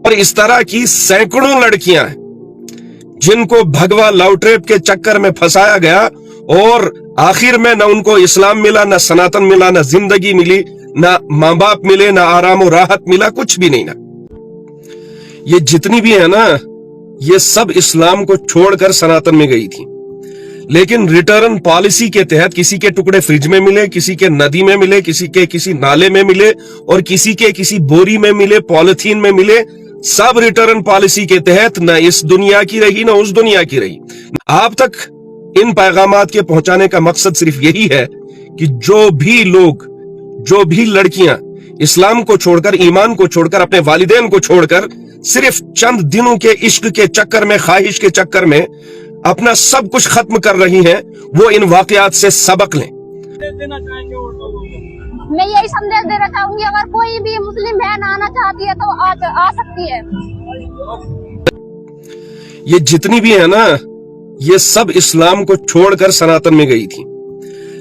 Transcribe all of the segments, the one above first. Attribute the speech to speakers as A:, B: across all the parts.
A: اور اس طرح کی سینکڑوں لڑکیاں ہیں جن کو بھگوا لوٹریپ کے چکر میں پھنسایا گیا اور آخر میں نہ ان کو اسلام ملا، نہ سناتن ملا، نہ زندگی ملی، نہ ماں باپ ملے، نہ آرام و راحت ملا، کچھ بھی نہیں نا۔ یہ جتنی بھی ہے نا، یہ سب اسلام کو چھوڑ کر سناتن میں گئی تھی، لیکن ریٹرن پالیسی کے تحت کسی کے ٹکڑے فریج میں ملے، کسی کے ندی میں ملے، کسی کے کسی نالے میں ملے، اور کسی کے کسی بوری میں ملے، پالیتھین میں ملے، سب ریٹرن پالیسی کے تحت نہ اس دنیا کی رہی نہ اس دنیا کی رہی۔ آپ تک ان پیغامات کے پہنچانے کا مقصد صرف یہی ہے کہ جو بھی لوگ، جو بھی لڑکیاں اسلام کو چھوڑ کر، ایمان کو چھوڑ کر، اپنے والدین کو چھوڑ کر صرف چند دنوں کے عشق کے چکر میں، خواہش کے چکر میں اپنا سب کچھ ختم کر رہی ہیں، وہ ان واقعات سے سبق لیں۔
B: میں یہی سندیش دینا چاہوں گی، اگر کوئی بھی مسلم بہن آنا چاہتی ہے تو آ سکتی ہے۔
A: یہ جتنی بھی ہے نا، یہ سب اسلام کو چھوڑ کر سناتن میں گئی تھی،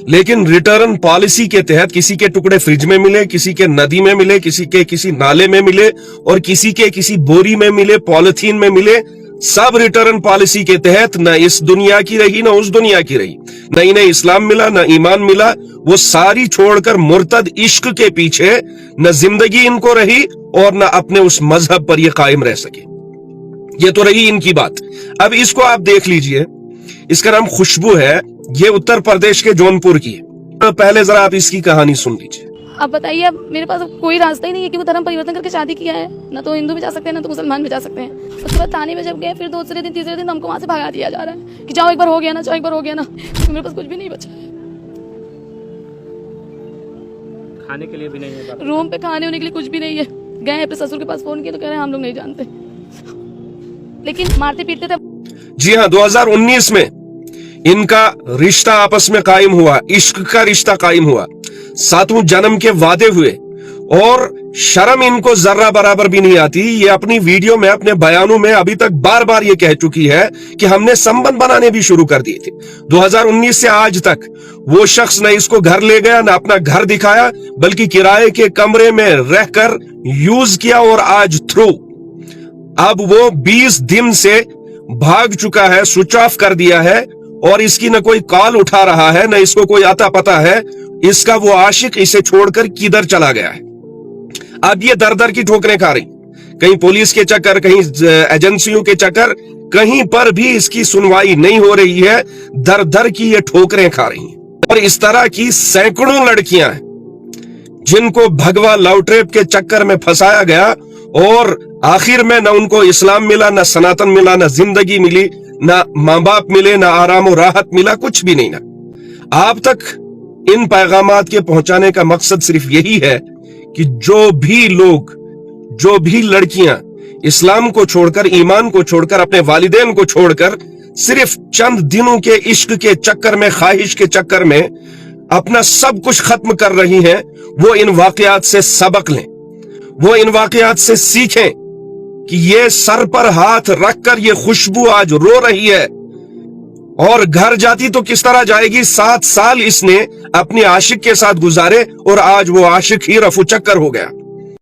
A: لیکن ریٹرن پالیسی کے تحت کسی کے ٹکڑے فریج میں ملے، کسی کے ندی میں ملے، کسی کے کسی نالے میں ملے، اور کسی کے کسی بوری میں ملے، پالیتھین میں ملے، سب ریٹرن پالیسی کے تحت نہ اس دنیا کی رہی نہ اس دنیا کی رہی، نہ انہیں اسلام ملا، نہ ایمان ملا، وہ ساری چھوڑ کر مرتد عشق کے پیچھے، نہ زندگی ان کو رہی اور نہ اپنے اس مذہب پر یہ قائم رہ سکے۔ یہ تو رہی ان کی بات۔ اب اس کو آپ دیکھ لیجئے، اس کا نام خوشبو ہے، یہ اتر پردیش کے جونپور کی ہے۔ پہلے ذرا آپ اس کی کہانی سن لیجئے۔
C: اب بتائیے، اب میرے پاس کوئی راستہ ہی نہیں ہے کہ وہ دھرم پریورتن کر کے شادی کیا ہے، نہ تو ہندو میں جا سکتے ہیں نہ تو مسلمان میں جا سکتے ہیں۔ اس کے بعد تھانے میں جب گئے، پھر دوسرے دن تیسرے دن ہم کو وہاں سے بھگا دیا جا رہا ہے کہ جاؤ، ایک بار ہو گیا نا، جاؤ ایک بار ہو گیا نا۔ میرے پاس کچھ بھی نہیں بچا،
D: کھانے کے لیے بھی نہیں ہے،
C: روم پہ کھانے ہونے کے لیے کچھ بھی نہیں ہے۔ گئے اپنے سسر کے پاس، فون کیا تو کہہ رہے ہیں ہم لوگ نہیں جانتے، لیکن مارتے پیٹتے تھے۔
A: جی ہاں، 2019 میں ان کا رشتہ آپس میں قائم ہوا، عشق کا رشتہ قائم ہوا، 7واں جنم کے وعدے ہوئے، اور شرم ان کو ذرہ برابر بھی نہیں آتی۔ یہ اپنی ویڈیو میں، اپنے بیانوں میں ابھی تک بار بار یہ کہہ چکی ہے کہ ہم نے سمبند بنانے بھی شروع کر دیے تھے۔ 2019 سے آج تک وہ شخص نہ اس کو گھر لے گیا، نہ اپنا گھر دکھایا، بلکہ کرائے کے کمرے میں رہ کر یوز کیا، اور آج تھرو اب وہ 20 دن سے بھاگ چکا ہے، سوئچ آف کر دیا ہے، اور اس کی نہ کوئی کال اٹھا رہا ہے، نہ اس کو کوئی آتا پتا ہے۔ اس کا وہ عاشق اسے چھوڑ کر کدھر چلا گیا ہے۔ اب یہ در در کی ٹھوکریں کھا رہی، کہیں پولیس کے چکر، کہیں ایجنسیوں کے چکر، کہیں پر بھی اس کی سنوائی نہیں ہو رہی ہے، در در کی یہ ٹھوکریں کھا رہی ہیں۔ اور اس طرح کی سینکڑوں لڑکیاں ہیں جن کو بھگوا لوٹریپ کے چکر میں پھنسایا گیا، اور آخر میں نہ ان کو اسلام ملا، نہ سناتن ملا، نہ زندگی ملی، نہ ماں باپ ملے، نہ آرام و راحت ملا، کچھ بھی نہیں نا۔ آپ تک ان پیغامات کے پہنچانے کا مقصد صرف یہی ہے کہ جو بھی لوگ، جو بھی لڑکیاں اسلام کو چھوڑ کر، ایمان کو چھوڑ کر، اپنے والدین کو چھوڑ کر صرف چند دنوں کے عشق کے چکر میں، خواہش کے چکر میں اپنا سب کچھ ختم کر رہی ہیں، وہ ان واقعات سے سبق لیں، وہ ان واقعات سے سیکھیں کہ یہ سر پر ہاتھ رکھ کر یہ خوشبو آج رو رہی ہے، اور گھر جاتی تو کس طرح جائے گی۔ 7 سال اس نے اپنے عاشق کے ساتھ گزارے، اور آج وہ عاشق ہی رفو چکر ہو گیا۔